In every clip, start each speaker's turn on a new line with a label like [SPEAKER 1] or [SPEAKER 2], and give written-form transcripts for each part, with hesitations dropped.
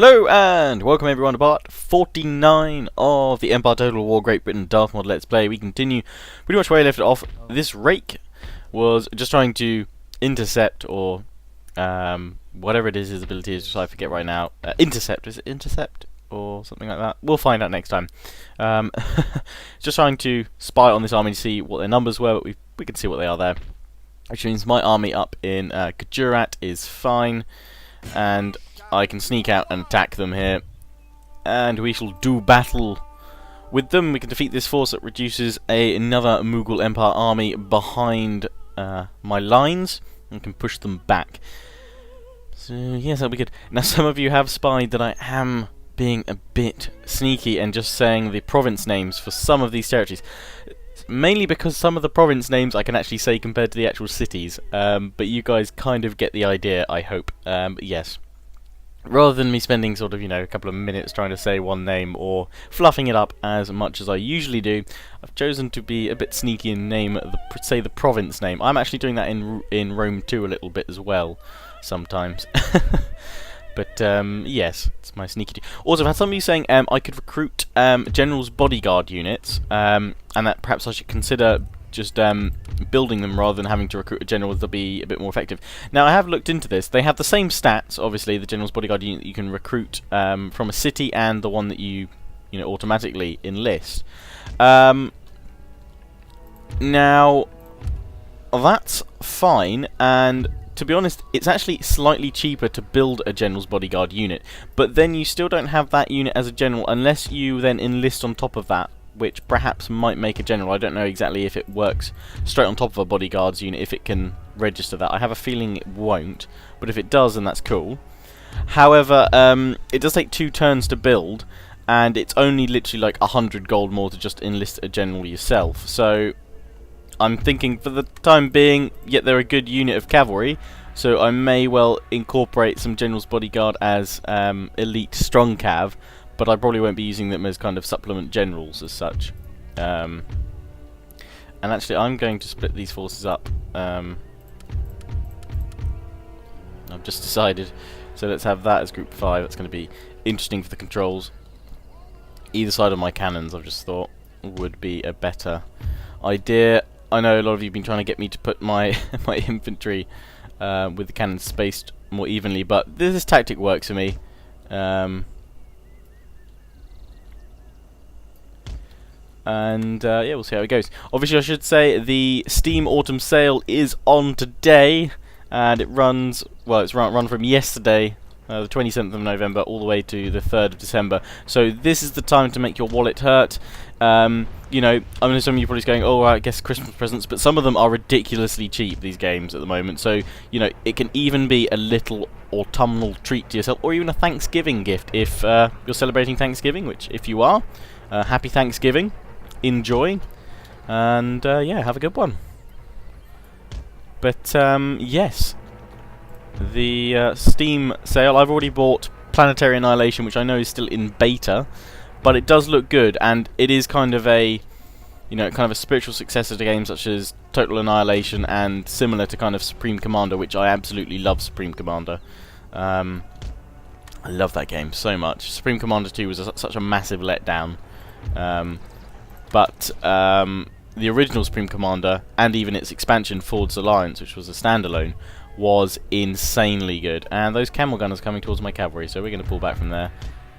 [SPEAKER 1] Hello and welcome everyone to part 49 of the Empire Total War Great Britain Darthmod Let's Play. We continue pretty much where I left it off. This rake was just trying to intercept or whatever it is his ability is, which I forget right now. Intercept, is it intercept or something like that? We'll find out next time. Just trying to spy on this army to see what their numbers were, but we can see what they are there. Which means my army up in Gujarat is fine, and I can sneak out and attack them here, and we shall do battle with them. We can defeat this force that reduces another Mughal Empire army behind my lines, and can push them back. So yes, that'll be good. Now some of you have spied that I am being a bit sneaky and just saying the province names for some of these territories. Mainly because some of the province names I can actually say compared to the actual cities, but you guys kind of get the idea, I hope. But yes. Rather than me spending sort of, a couple of minutes trying to say one name or fluffing it up as much as I usually do, I've chosen to be a bit sneaky and say the province name. I'm actually doing that in Rome 2 a little bit as well, sometimes. But yes, it's my sneaky. Also, I've had some of you saying I could recruit generals' bodyguard units, and that perhaps I should consider just building them rather than having to recruit a general that'll be a bit more effective. Now, I have looked into this. They have the same stats, obviously, the general's bodyguard unit that you can recruit from a city and the one that you automatically enlist. Now, that's fine, and to be honest, it's actually slightly cheaper to build a general's bodyguard unit, but then you still don't have that unit as a general unless you then enlist on top of that, which perhaps might make a general. I don't know exactly if it works straight on top of a bodyguards unit, if it can register that. I have a feeling it won't, but if it does, then that's cool. However, it does take 2 turns to build, and it's only literally like 100 gold more to just enlist a general yourself. So I'm thinking for the time being, yet they're a good unit of cavalry, so I may well incorporate some general's bodyguard as elite strong cav, but I probably won't be using them as kind of supplement generals as such. And actually, I'm going to split these forces up. I've just decided. So let's have that as group 5. That's going to be interesting for the controls. Either side of my cannons, I've just thought, would be a better idea. I know a lot of you have been trying to get me to put my my infantry with the cannons spaced more evenly, but this tactic works for me. And yeah, we'll see how it goes. Obviously, I should say the Steam Autumn Sale is on today, and it runs, well, it's run from yesterday, the 27th of November, all the way to the 3rd of December. So this is the time to make your wallet hurt. I mean, some of you probably going, oh, I guess Christmas presents, but some of them are ridiculously cheap, these games, at the moment. So, it can even be a little autumnal treat to yourself, or even a Thanksgiving gift if you're celebrating Thanksgiving, which, if you are, happy Thanksgiving. Enjoy, and yeah, have a good one. But yes, the Steam sale, I've already bought Planetary Annihilation, which I know is still in beta, but it does look good, and it is kind of a spiritual successor to games such as Total Annihilation, and similar to kind of Supreme Commander, which I absolutely love. Supreme Commander, I love that game so much. Supreme Commander 2 was such a massive letdown. But the original Supreme Commander, and even its expansion, Ford's Alliance, which was a standalone, was insanely good. And those camel gunners coming towards my cavalry, so we're going to pull back from there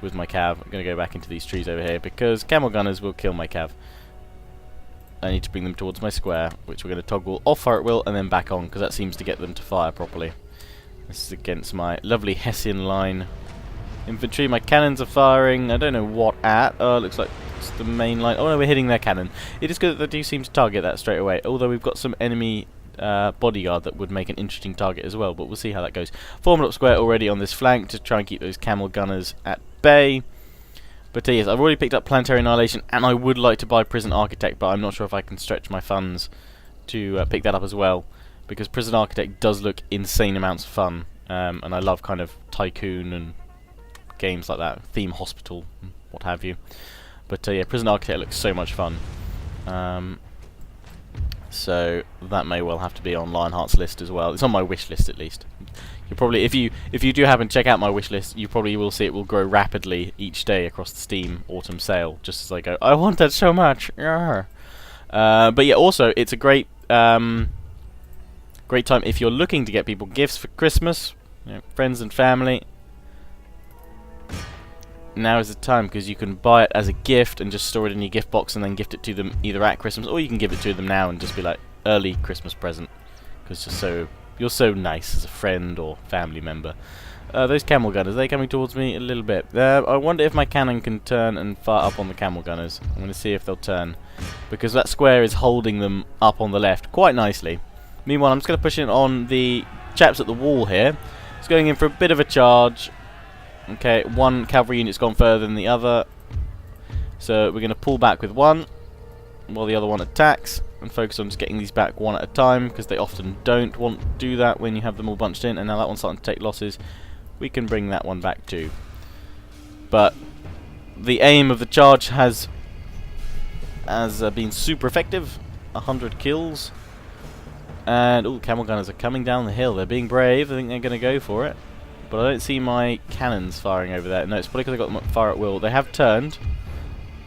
[SPEAKER 1] with my cav. I'm going to go back into these trees over here, because camel gunners will kill my cav. I need to bring them towards my square, which we're going to toggle off fire at will, and then back on, because that seems to get them to fire properly. This is against my lovely Hessian line infantry. My cannons are firing, I don't know what at. Oh, it looks like it's the main line. Oh no, we're hitting their cannon. It is good that they do seem to target that straight away, although we've got some enemy bodyguard that would make an interesting target as well, but we'll see how that goes. Formed up square already on this flank to try and keep those camel gunners at bay. But yes, I've already picked up Planetary Annihilation, and I would like to buy Prison Architect, but I'm not sure if I can stretch my funds to pick that up as well, because Prison Architect does look insane amounts of fun, and I love kind of Tycoon and games like that, Theme Hospital, what have you. But yeah, Prison Architect looks so much fun. so that may well have to be on Lionheart's list as well. It's on my wish list at least. You probably, if you do happen to check out my wish list, you probably will see it will grow rapidly each day across the Steam Autumn sale, just as I go, I want that so much. But yeah, also it's a great great time if you're looking to get people gifts for Christmas, you know, friends and family. Now is the time, because you can buy it as a gift and just store it in your gift box and then gift it to them either at Christmas, or you can give it to them now and just be like early Christmas present, because you're so nice as a friend or family member. Those camel gunners, are they coming towards me a little bit? I wonder if my cannon can turn and fire up on the camel gunners. I'm going to see if they'll turn, because that square is holding them up on the left quite nicely. Meanwhile, I'm just going to push in on the chaps at the wall here. It's going in for a bit of a charge. Okay, one cavalry unit's gone further than the other, so we're going to pull back with one while the other one attacks and focus on just getting these back one at a time, because they often don't want to do that when you have them all bunched in. And now that one's starting to take losses, we can bring that one back too. But the aim of the charge has been super effective. 100 kills, and all the camel gunners are coming down the hill. They're being brave. I think they're going to go for it. But I don't see my cannons firing over there. No, it's probably because I got them fire at will. They have turned.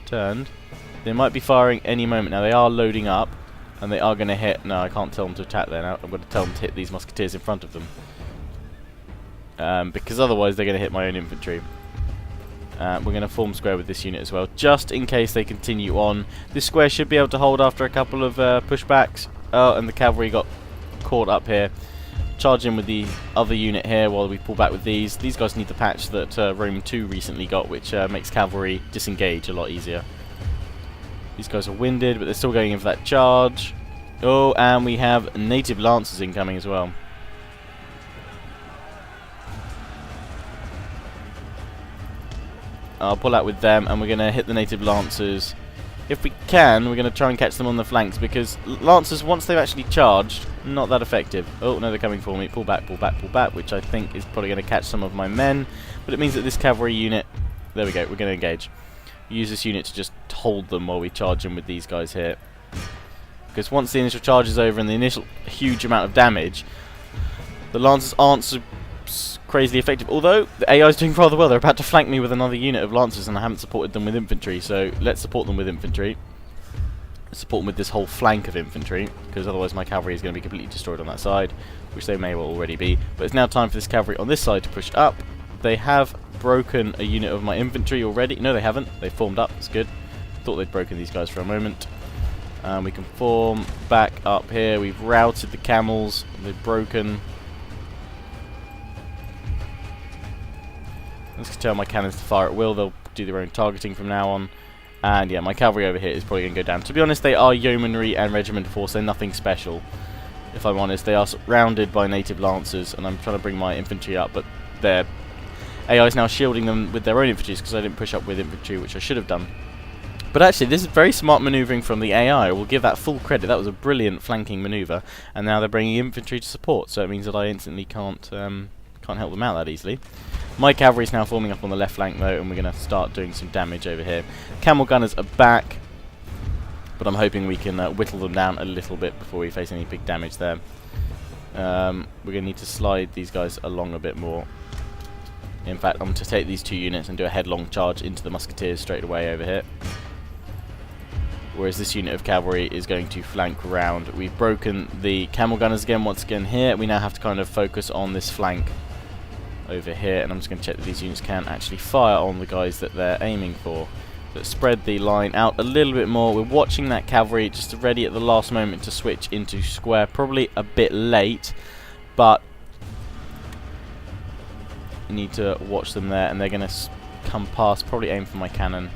[SPEAKER 1] They might be firing any moment now. They are loading up, and they are going to hit. No, I can't tell them to attack there now. I'm going to tell them to hit these musketeers in front of them, because otherwise they're going to hit my own infantry. We're going to form square with this unit as well, just in case they continue on. This square should be able to hold after a couple of pushbacks. Oh, and the cavalry got caught up here. Charge in with the other unit here while we pull back with these. These guys need the patch that Roman 2 recently got, which makes cavalry disengage a lot easier. These guys are winded, but they're still going in for that charge. Oh, and we have native lancers incoming as well. I'll pull out with them, and we're going to hit the native lancers. If we can, we're going to try and catch them on the flanks, because lancers, once they've actually charged, not that effective. Oh, no, they're coming for me. Pull back, pull back, pull back, which I think is probably going to catch some of my men. But it means that this cavalry unit... There we go, we're going to engage. Use this unit to just hold them while we charge them with these guys here. Because once the initial charge is over and the initial huge amount of damage, the lancers aren't so crazily effective. Although, the AI is doing rather well. They're about to flank me with another unit of lancers, and I haven't supported them with infantry, so let's support them with infantry. Support them with this whole flank of infantry, because otherwise my cavalry is going to be completely destroyed on that side, which they may well already be. But it's now time for this cavalry on this side to push up. They have broken a unit of my infantry already. No, they haven't. They formed up. It's good. Thought they'd broken these guys for a moment. We can form back up here. We've routed the camels. They've broken. Let's tell my cannons to fire at will. They'll do their own targeting from now on. And yeah, my cavalry over here is probably going to go down. To be honest, they are yeomanry and regimental force. They're nothing special, if I'm honest. They are surrounded by native lancers, and I'm trying to bring my infantry up, but their AI is now shielding them with their own infantry, because I didn't push up with infantry, which I should have done. But actually, this is very smart manoeuvring from the AI. We'll give that full credit. That was a brilliant flanking manoeuvre, and now they're bringing infantry to support, so it means that I instantly can't help them out that easily. My cavalry is now forming up on the left flank though, and we're going to start doing some damage over here. Camel gunners are back, but I'm hoping we can whittle them down a little bit before we face any big damage there. We're going to need to slide these guys along a bit more. In fact, I'm going to take these two units and do a headlong charge into the musketeers straight away over here. Whereas this unit of cavalry is going to flank round. We've broken the camel gunners again once again here. We now have to kind of focus on this flank over here, and I'm just going to check that these units can actually fire on the guys that they're aiming for. Let's spread the line out a little bit more. We're watching that cavalry just ready at the last moment to switch into square. Probably a bit late, but you need to watch them there, and they're going to come past, probably aim for my cannon,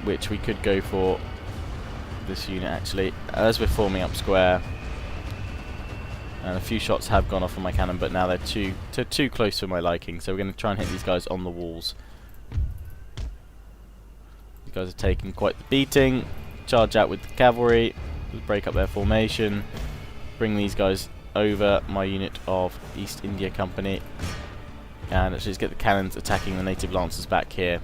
[SPEAKER 1] which we could go for this unit actually, as we're forming up square. And a few shots have gone off on my cannon, but now they're too close for my liking, so we're going to try and hit these guys on the walls. These guys are taking quite the beating. Charge out with the cavalry, break up their formation, bring these guys over my unit of East India Company, and let's just get the cannons attacking the native lancers back here.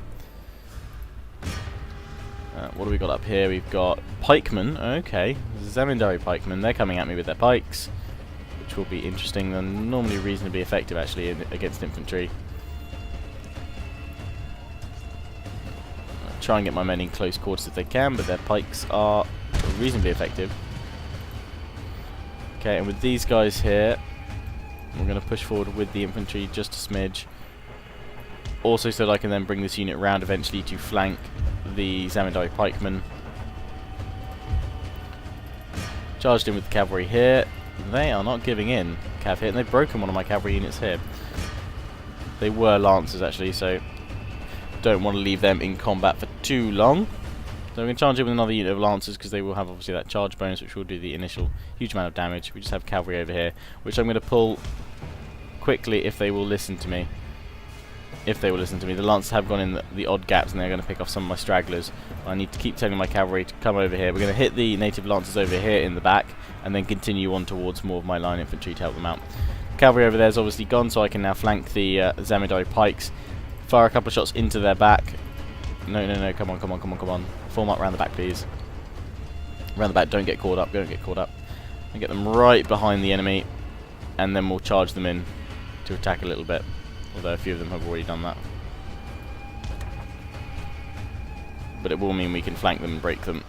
[SPEAKER 1] what do we got up here? We've got pikemen. Okay, Zamindari pikemen. They're coming at me with their pikes, which will be interesting. They're normally reasonably effective, actually, against infantry. I'll try and get my men in close quarters if they can, but their pikes are reasonably effective. Okay, and with these guys here, we're going to push forward with the infantry just a smidge. Also so that I can then bring this unit round eventually to flank the Zamindari pikemen. Charged in with the cavalry here. They are not giving in, cav hit, and they've broken one of my cavalry units here. They were lancers actually, so don't want to leave them in combat for too long. So we're going to charge in with another unit of lancers because they will have obviously that charge bonus, which will do the initial huge amount of damage. We just have cavalry over here, which I'm going to pull quickly if they will listen to me. If they will listen to me. The lancers have gone in the odd gaps and they're going to pick off some of my stragglers. I need to keep telling my cavalry to come over here. We're going to hit the native lancers over here in the back and then continue on towards more of my line infantry to help them out. Cavalry over there is obviously gone, so I can now flank the Zamindari pikes. Fire a couple of shots into their back. No, no, no, come on, come on, come on, come on. Form up around the back, please. Around the back, don't get caught up, don't get caught up. And get them right behind the enemy, and then we'll charge them in to attack a little bit. Although a few of them have already done that. But it will mean we can flank them and break them.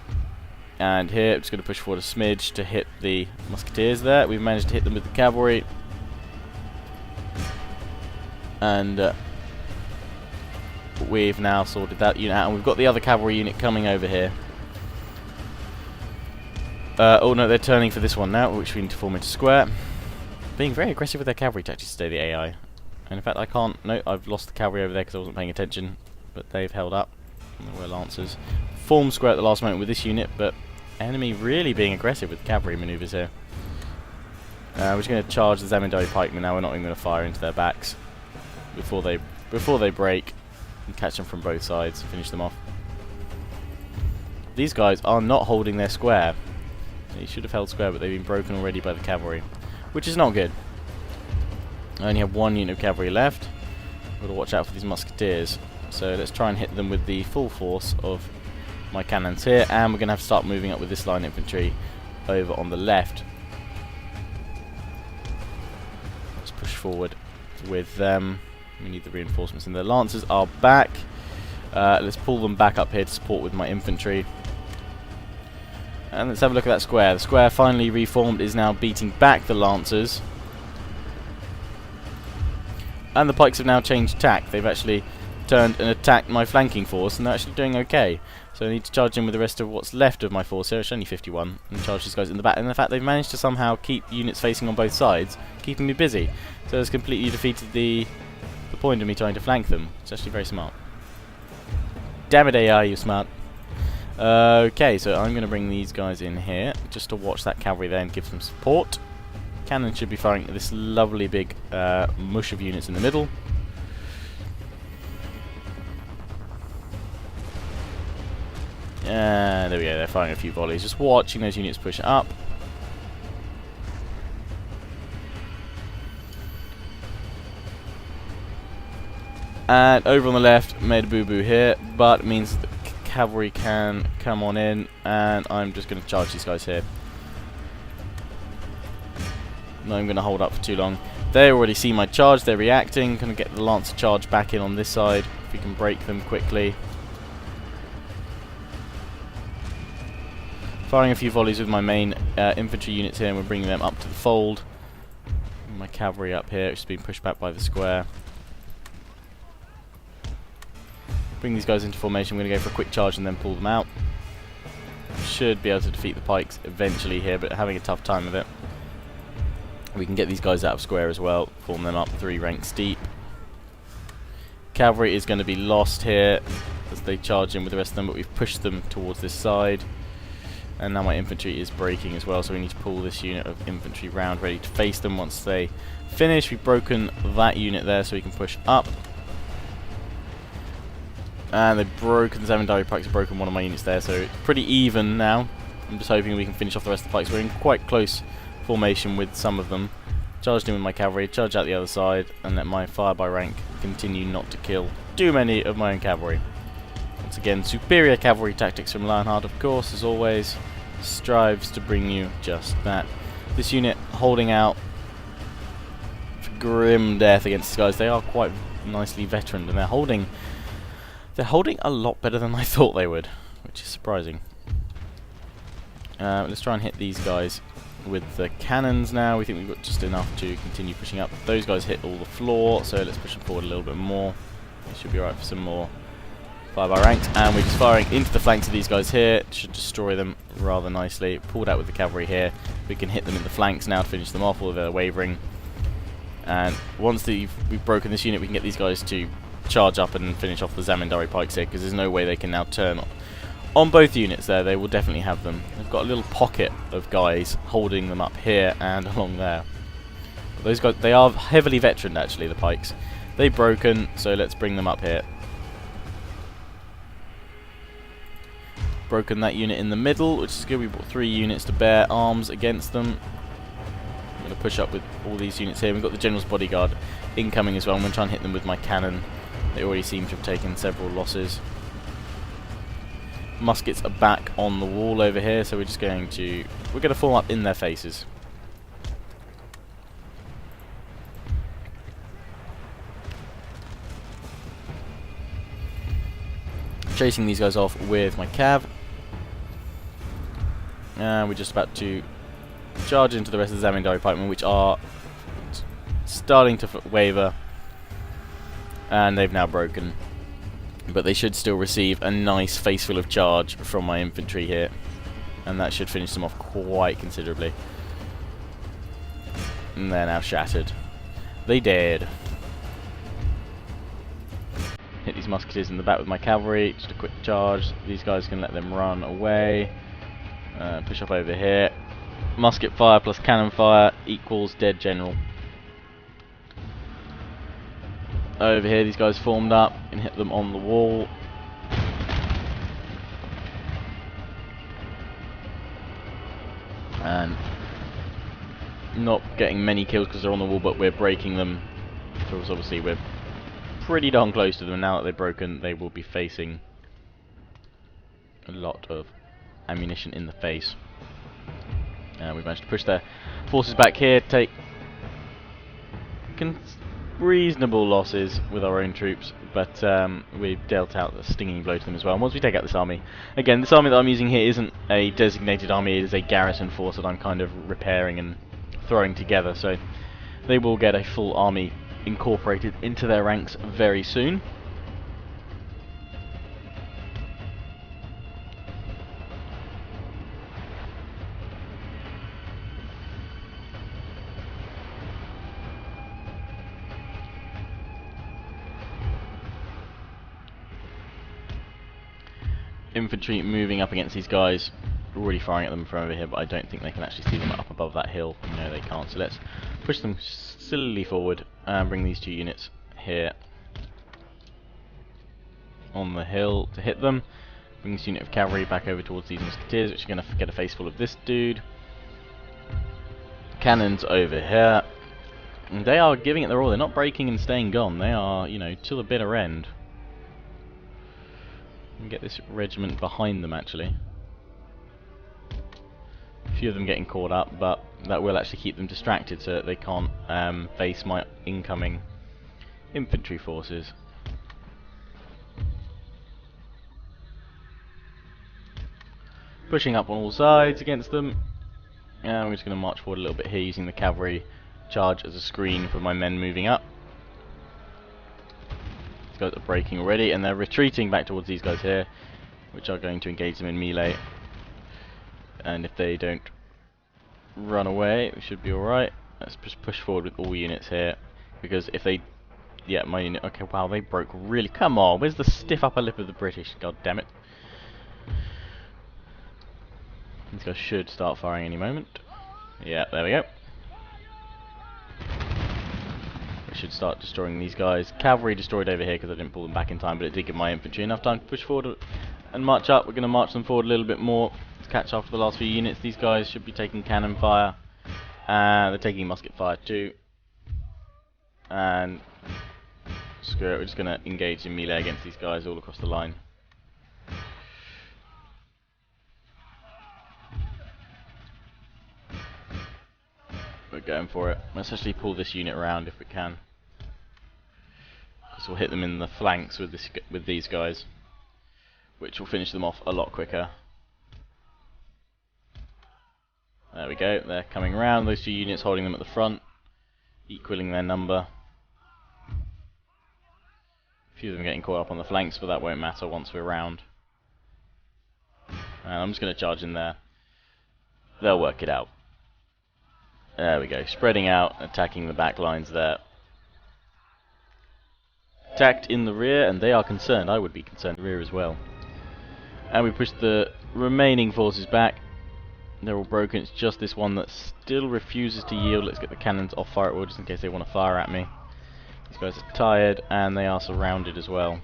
[SPEAKER 1] And here, I'm just going to push forward a smidge to hit the musketeers there. We've managed to hit them with the cavalry. And we've now sorted that unit out. And we've got the other cavalry unit coming over here. Oh no, they're turning for this one now, which we need to form into square. Being very aggressive with their cavalry tactics today, the AI. And in fact, I can't... No, I've lost the cavalry over there because I wasn't paying attention. But they've held up. And there were lancers. Form square at the last moment with this unit, but enemy really being aggressive with cavalry manoeuvres here. We're just going to charge the Zamindari pikemen now. We're not even going to fire into their backs before they break, and catch them from both sides and finish them off. These guys are not holding their square. They should have held square, but they've been broken already by the cavalry, which is not good. I only have one unit of cavalry left. I've got to watch out for these musketeers. So let's try and hit them with the full force of my cannons here, and we're going to have to start moving up with this line infantry over on the left. Let's push forward with them. We need the reinforcements, and the lancers are back. Let's pull them back up here to support with my infantry. And let's have a look at that square. The square finally reformed is now beating back the lancers. And the pikes have now changed tack. They've actually turned and attacked my flanking force, and they're actually doing okay. So I need to charge in with the rest of what's left of my force here. It's only 51, and charge these guys in the back. And in fact, they've managed to somehow keep units facing on both sides, keeping me busy. So it's completely defeated the point of me trying to flank them. It's actually very smart. Damn it, AI, you're smart. Okay, so I'm going to bring these guys in here just to watch that cavalry there and give them support. Cannon should be firing at this lovely big mush of units in the middle. There we go, they're firing a few volleys. Just watching those units push up. And over on the left, made a boo-boo here, but it means that the cavalry can come on in, and I'm just going to charge these guys here. No, I'm going to hold up for too long. They already see my charge, they're reacting. Going to get the lancer charge back in on this side, if we can break them quickly. Firing a few volleys with my main infantry units here, and we're bringing them up to the fold. My cavalry up here, which is being pushed back by the square. Bring these guys into formation. We're going to go for a quick charge and then pull them out. Should be able to defeat the pikes eventually here, but having a tough time of it. We can get these guys out of square as well, form them up 3 ranks deep. Cavalry is going to be lost here as they charge in with the rest of them, but we've pushed them towards this side. And now my infantry is breaking as well, so we need to pull this unit of infantry round, ready to face them once they finish. We've broken that unit there, so we can push up. And they've broken, the Zamindari pikes have broken one of my units there, so it's pretty even now. I'm just hoping we can finish off the rest of the pikes. We're in quite close formation with some of them. Charged in with my cavalry, charge out the other side, and let my fire by rank continue not to kill too many of my own cavalry. Once again, superior cavalry tactics from Lionheart, of course, as always, strives to bring you just that. This unit holding out for grim death against these guys. They are quite nicely veteraned, and they're holding a lot better than I thought they would, which is surprising. Let's try and hit these guys with the cannons now. We think we've got just enough to continue pushing up. Those guys hit all the floor, so let's push them forward a little bit more. It should be alright for some more fire by ranks, and we're just firing into the flanks of these guys here. It should destroy them rather nicely. Pulled out with the cavalry here. We can hit them in the flanks now to finish them off, or they're wavering. And once we've broken this unit, we can get these guys to charge up and finish off the Zamindari pikes here, because there's no way they can now turn on both units there. They will definitely have them. They've got a little pocket of guys holding them up here and along there. But those guys, they are heavily veteraned actually, the pikes. They've broken, so let's bring them up here. Broken that unit in the middle, which is good. We brought 3 units to bear arms against them. I'm going to push up with all these units here. We've got the General's Bodyguard incoming as well. I'm going to try and hit them with my cannon. They already seem to have taken several losses. Muskets are back on the wall over here, so we're going to form up in their faces. Chasing these guys off with my cav. And we're just about to charge into the rest of the Zamindari pikemen, which are starting to waver. And they've now broken. But they should still receive a nice faceful of charge from my infantry here. And that should finish them off quite considerably. And they're now shattered. They did. Hit these musketeers in the back with my cavalry. Just a quick charge. These guys can let them run away. Push up over here. Musket fire plus cannon fire equals dead general. Over here, these guys formed up and hit them on the wall. And not getting many kills because they're on the wall, but we're breaking them. Because obviously we're pretty darn close to them. Now that they're broken, they will be facing a lot of ammunition in the face. We've managed to push their forces back here, take reasonable losses with our own troops, but we've dealt out a stinging blow to them as well. And once we take out this army, again, this army that I'm using here isn't a designated army, it is a garrison force that I'm kind of repairing and throwing together, so they will get a full army incorporated into their ranks very soon. Infantry moving up against these guys, already firing at them from over here, but I don't think they can actually see them up above that hill. No, they can't, so let's push them slowly forward and bring these 2 units here on the hill to hit them. Bring this unit of cavalry back over towards these musketeers, which are going to get a face full of this dude. Cannons over here. And they are giving it their all. They're not breaking and staying gone. They are, you know, till the bitter end. And get this regiment behind them actually. A few of them getting caught up, but that will actually keep them distracted so that they can't face my incoming infantry forces. Pushing up on all sides against them. And we're just going to march forward a little bit here using the cavalry charge as a screen for my men moving up. Guys are breaking already, and they're retreating back towards these guys here, which are going to engage them in melee. And if they don't run away, we should be alright. Let's just push forward with all units here, because if they... Yeah, my unit... Okay, wow, they broke really... Come on, where's the stiff upper lip of the British? God damn it. These guys should start firing any moment. Yeah, there we go. Should start destroying these guys. Cavalry destroyed over here because I didn't pull them back in time, but it did give my infantry enough time to push forward and march up. We're going to march them forward a little bit more to catch up to the last few units. These guys should be taking cannon fire. They're taking musket fire too. And screw it, we're just going to engage in melee against these guys all across the line. we're going for it. Let's actually pull this unit around if we can, because we'll hit them in the flanks with these guys, which will finish them off a lot quicker. There we go, they're coming around, those two units holding them at the front, equaling their number. A few of them getting caught up on the flanks, but that won't matter once we're around. And I'm just going to charge in there. They'll work it out. There we go, spreading out, attacking the back lines there. Attacked in the rear, and they are concerned. I would be concerned in the rear as well. And we push the remaining forces back. They're all broken, it's just this one that still refuses to yield. Let's get the cannons off fire at will, just in case they want to fire at me. These guys are tired, and they are surrounded as well.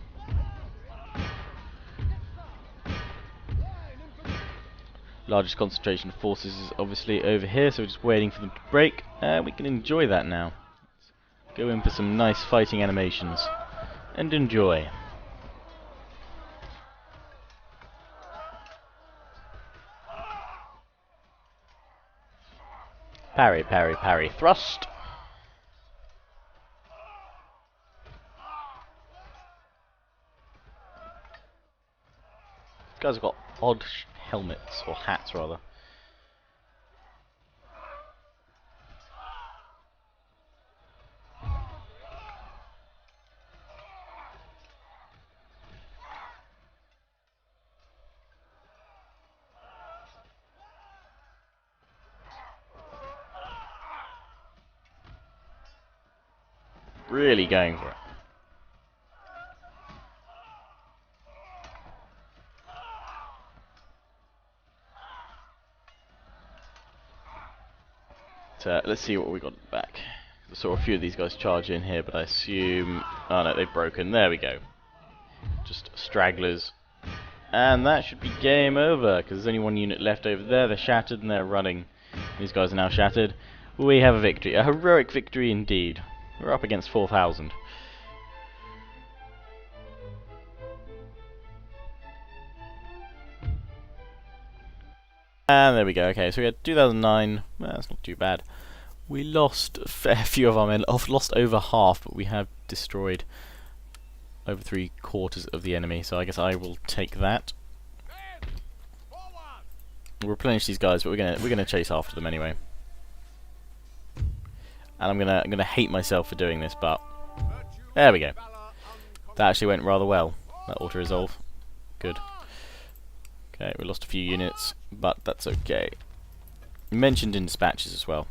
[SPEAKER 1] Largest concentration of forces is obviously over here, so we're just waiting for them to break, and we can enjoy that now. Let's go in for some nice fighting animations, and enjoy. Parry, parry, parry, thrust! These guys have got odd helmets, or hats rather. Really going for it. Let's see what we got at the back. I saw a few of these guys charge in here, but I assume... Oh no, they've broken. There we go. Just stragglers. And that should be game over, because there's only one unit left over there. They're shattered and they're running. These guys are now shattered. We have a victory. A heroic victory indeed. We're up against 4,000. And there we go. Okay, so we had 2009. Well, that's not too bad. We lost a fair few of our men. Lost over half, but we have destroyed over 3/4 of the enemy. So I guess I will take that. We'll replenish these guys, but we're gonna chase after them anyway. And I'm gonna hate myself for doing this, but there we go. That actually went rather well. That auto resolve, good. Okay, we lost a few units, but that's okay. Mentioned in dispatches as well.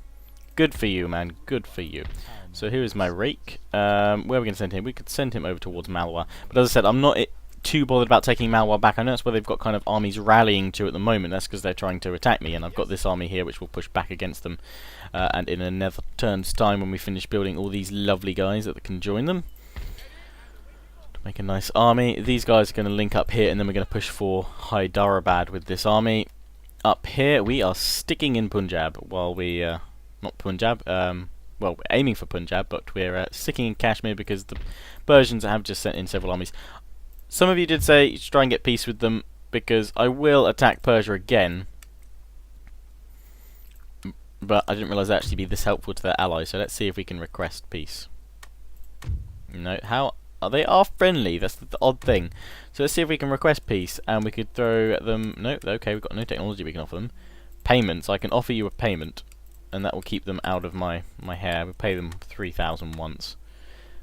[SPEAKER 1] Good for you, man. Good for you. So here is my rake. Where are we going to send him? We could send him over towards Malwa. But as I said, I'm not too bothered about taking Malwa back. I know that's where they've got kind of armies rallying to at the moment. That's because they're trying to attack me, and I've got this army here which will push back against them. And in another turn's time, when we finish building all these lovely guys that can join them, to make a nice army, these guys are going to link up here, and then we're going to push for Hyderabad with this army. Up here, we are sticking in Punjab while we... not Punjab, well, we're aiming for Punjab, but we're sticking in Kashmir because the Persians have just sent in several armies. Some of you did say you should try and get peace with them, because I will attack Persia again, but I didn't realise that'd actually be this helpful to their allies, so let's see if we can request peace. No, how... they are friendly, that's the odd thing. So let's see if we can request peace, and we could throw at them... No, okay, we've got no technology we can offer them. Payments, I can offer you a payment, and that will keep them out of my hair. We pay them 3,000 once.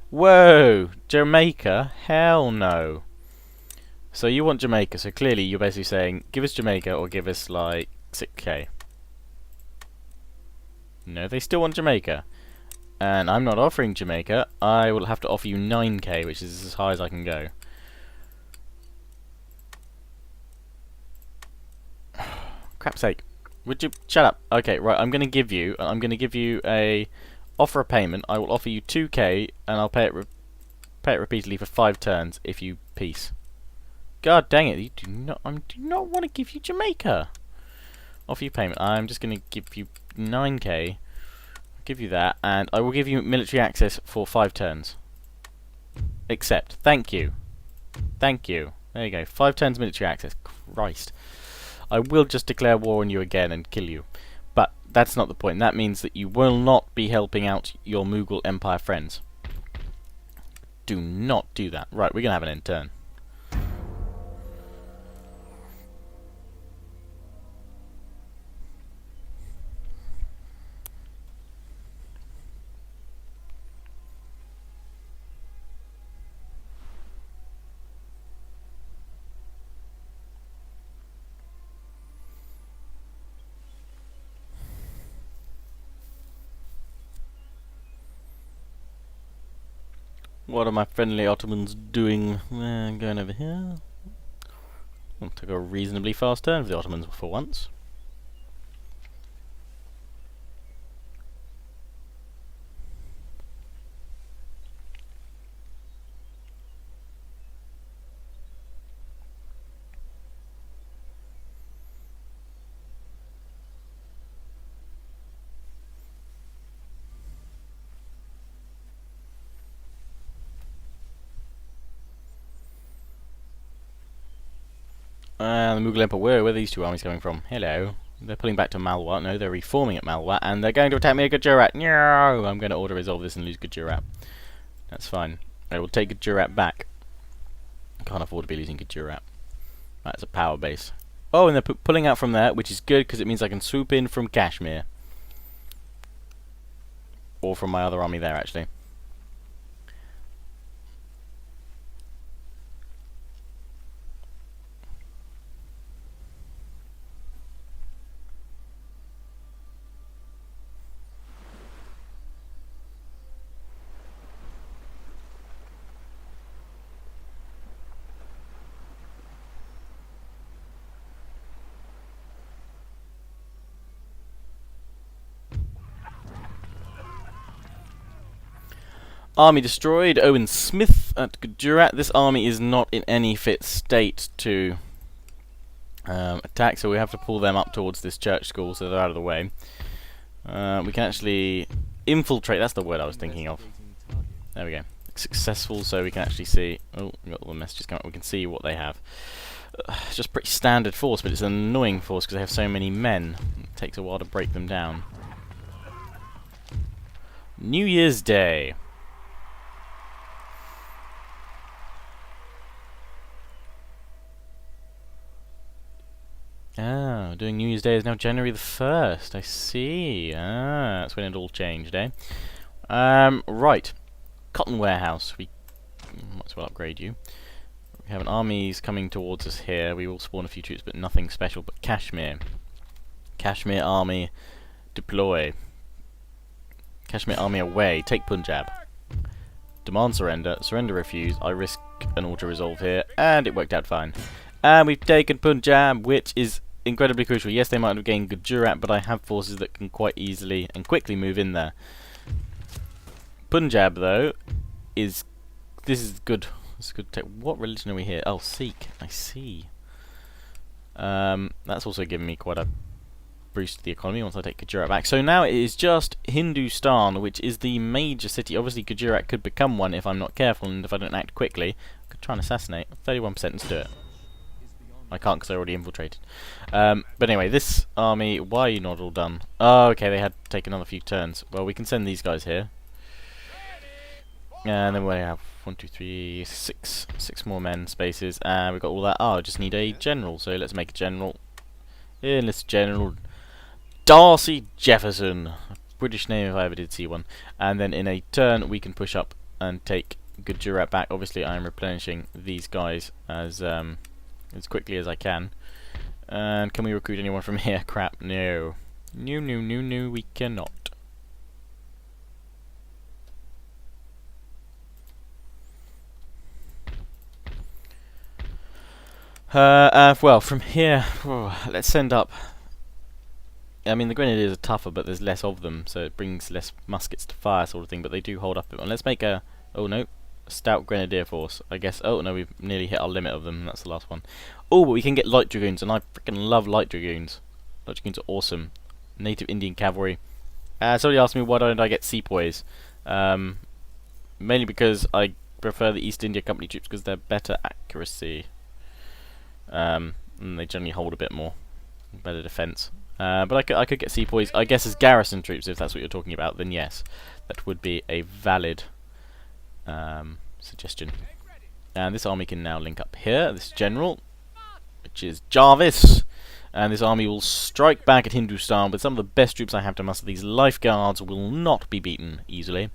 [SPEAKER 1] Whoa! Jamaica? Hell no. So you want Jamaica, so clearly you're basically saying, give us Jamaica or give us like 6k. No, they still want Jamaica. And I'm not offering Jamaica. I will have to offer you 9k, which is as high as I can go. Crap's sake. Would you shut up? Okay, right, I'm gonna give you a offer a payment. I will offer you 2k and I'll pay it repeatedly for 5 turns if you peace. God dang it, I do not want to give you Jamaica. Offer you payment. I'm just gonna give you 9k. I'll give you that, and I will give you military access for 5 turns. Accept. Thank you. Thank you. There you go. 5 turns military access. Christ. I will just declare war on you again and kill you. But that's not the point. That means that you will not be helping out your Mughal Empire friends. Do not do that. Right, we're going to have an end turn. What are my friendly Ottomans doing? Going over here. Took a reasonably fast turn for the Ottomans for once. The Mughal Empire, where are these two armies coming from? Hello. They're pulling back to Malwa. No, they're reforming at Malwa, and they're going to attack me at Gujarat. No! I'm going to auto-resolve this and lose Gujarat. That's fine. I will take Gujarat back. Can't afford to be losing Gujarat. That's a power base. Oh, and they're pulling out from there, which is good, because it means I can swoop in from Kashmir. Or from my other army there, actually. Army destroyed. Owen Smith at Gujarat. This army is not in any fit state to attack, so we have to pull them up towards this church school so they're out of the way. We can actually infiltrate. That's the word I was thinking of. There we go. Successful, so we can actually see. Oh, we got all the messages coming up. We can see what they have. It's just pretty standard force, but it's an annoying force because they have so many men. It takes a while to break them down. New Year's Day. Ah, doing New Year's Day is now January the 1st. I see. Ah, that's when it all changed, eh? Right. Cotton Warehouse. We might as well upgrade you. We have an armies coming towards us here. We will spawn a few troops, but nothing special. But Kashmir. Kashmir army deploy. Kashmir army away. Take Punjab. Demand surrender. Surrender refused. I risk an auto-resolve here, and it worked out fine. And we've taken Punjab, which is incredibly crucial. Yes, they might have gained Gujarat, but I have forces that can quite easily and quickly move in there. Punjab, though, is... This is good. It's good. What religion are we here? Oh, Sikh. I see. That's also given me quite a boost to the economy once I take Gujarat back. So now it is just Hindustan, which is the major city. Obviously, Gujarat could become one if I'm not careful and if I don't act quickly. I could try and assassinate. 31%, let's do it. I can't because I already infiltrated. But anyway, this army, why are you not all done? Oh, okay, they had to take another few turns. Well, we can send these guys here. And then we have 1, 2, 3, 6 more men spaces. And we've got all that. Oh, I just need a general. So let's make a general. Enlist General Darcy Jefferson. A British name if I ever did see one. And then in a turn, we can push up and take Gujarat back. Obviously, I am replenishing these guys as quickly as I can. And can we recruit anyone from here? Crap, no. No, we cannot. Well, from here, let's send up... I mean, the Grenadiers are tougher, but there's less of them, so it brings less muskets to fire sort of thing, but they do hold up. And let's make a... Oh, no. Stout Grenadier Force, I guess. Oh, no, we've nearly hit our limit of them. That's the last one. Oh, but we can get Light Dragoons, and I freaking love Light Dragoons. Light Dragoons are awesome. Native Indian Cavalry. Somebody asked me why don't I get Sepoys. Mainly because I prefer the East India Company troops because they're better accuracy. And they generally hold a bit more. Better defense. But I could get sepoys, I guess, as garrison troops, if that's what you're talking about, then yes, that would be a valid suggestion. And this army can now link up here, this general, which is Jarvis. And this army will strike back at Hindustan with some of the best troops I have to muster. These lifeguards will not be beaten easily.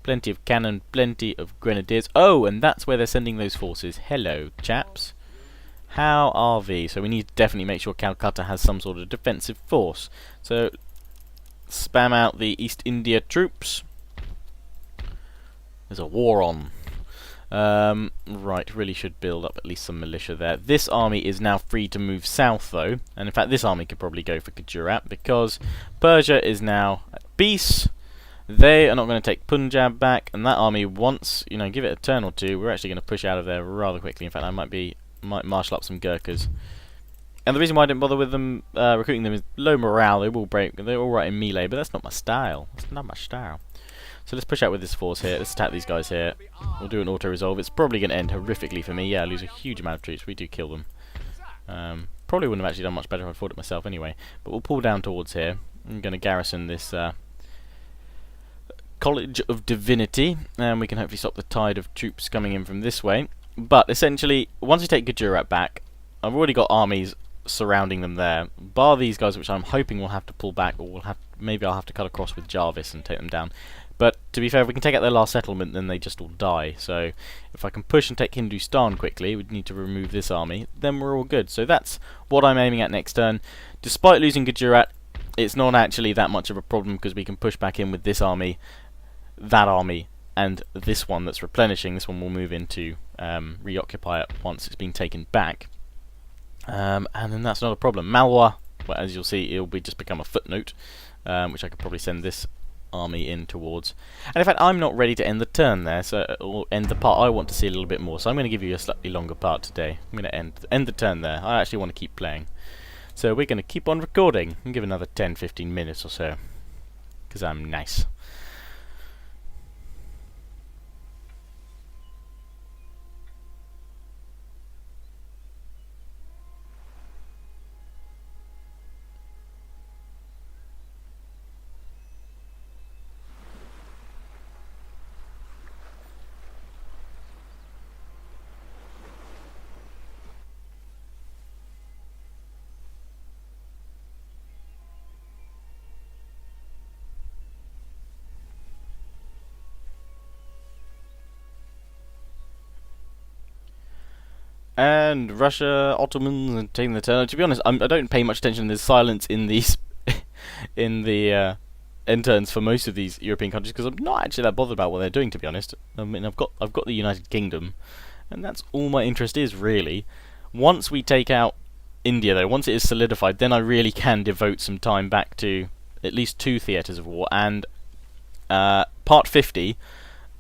[SPEAKER 1] Plenty of cannon, plenty of grenadiers. Oh, and that's where they're sending those forces. Hello, chaps. How are we? So we need to definitely make sure Calcutta has some sort of defensive force. So spam out the East India troops. There's a war on. Right, really should build up at least some militia there. This army is now free to move south, though. And in fact, this army could probably go for Gujarat, because Persia is now at peace. They are not going to take Punjab back, and that army, once, you know, give it a turn or two, we're actually going to push out of there rather quickly. In fact, I might marshal up some Gurkhas. And the reason why I didn't bother with them, recruiting them, is low morale. They will break. They're all right in melee, but that's not my style. That's not my style. So let's push out with this force here. Let's attack these guys here. We'll do an auto-resolve. It's probably going to end horrifically for me. Yeah, I lose a huge amount of troops. We do kill them. Probably wouldn't have actually done much better if I fought it myself anyway. But we'll pull down towards here. I'm going to garrison this College of Divinity, and we can hopefully stop the tide of troops coming in from this way. But essentially, once we take Gujarat back, I've already got armies surrounding them there. Bar these guys, which I'm hoping will have to pull back, or maybe I'll have to cut across with Jarvis and take them down. But to be fair, if we can take out their last settlement, then they just all die. So if I can push and take Hindustan quickly, we'd need to remove this army, then we're all good. So that's what I'm aiming at next turn. Despite losing Gujarat, it's not actually that much of a problem, because we can push back in with this army, that army, and this one that's replenishing. This one will move into reoccupy it once it's been taken back. And then that's not a problem. Malwa, well, as you'll see, it'll just become a footnote, which I could probably send this army in towards. And in fact, I'm not ready to end the turn there, so or end the part. I want to see a little bit more, so I'm going to give you a slightly longer part today. I'm going to end the turn there. I actually want to keep playing, so we're going to keep on recording and give another 10-15 minutes or so, because I'm nice. And Russia, Ottomans, and taking the turn. To be honest, I don't pay much attention. There's silence in these, in the end turns for most of these European countries, because I'm not actually that bothered about what they're doing. To be honest, I mean, I've got the United Kingdom, and that's all my interest is really. Once we take out India, though, once it is solidified, then I really can devote some time back to at least 2 theatres of war. And part 50.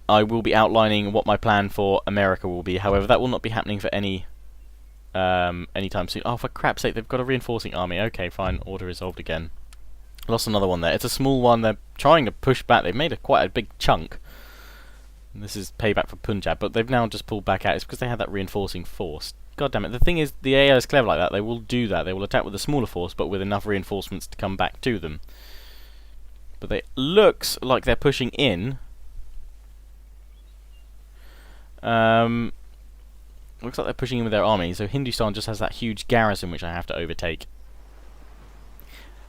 [SPEAKER 1] I will be outlining what my plan for America will be. However, that will not be happening for any time soon. Oh, for crap's sake, they've got a reinforcing army. Okay, fine, order resolved again. Lost another one there. It's a small one. They're trying to push back. They've made quite a big chunk. And this is payback for Punjab, but they've now just pulled back out. It's because they had that reinforcing force. God damn it. The thing is, the AI is clever like that. They will do that. They will attack with a smaller force, but with enough reinforcements to come back to them. But they looks like they're pushing in. Looks like they're pushing in with their army, so Hindustan just has that huge garrison which I have to overtake.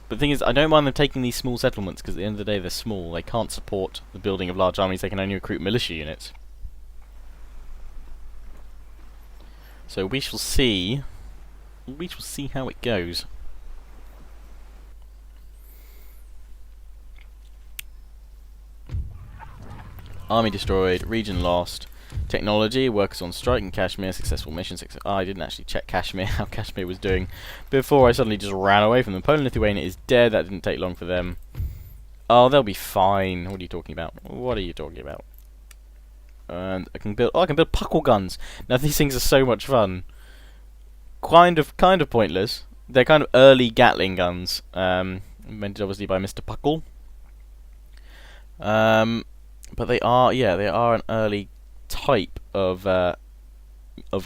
[SPEAKER 1] But the thing is, I don't mind them taking these small settlements, because at the end of the day they're small. They can't support the building of large armies, they can only recruit militia units. So we shall see. We shall see how it goes. Army destroyed, region lost. Technology, workers on strike in Kashmir, successful mission. I didn't actually check Kashmir, how Kashmir was doing, before I suddenly just ran away from them. Poland, Lithuania is dead, that didn't take long for them. Oh, they'll be fine. What are you talking about? What are you talking about? And I can build puckle guns. Now these things are so much fun. Kind of pointless. They're kind of early Gatling guns, invented obviously by Mr. Puckle. But they are an early type of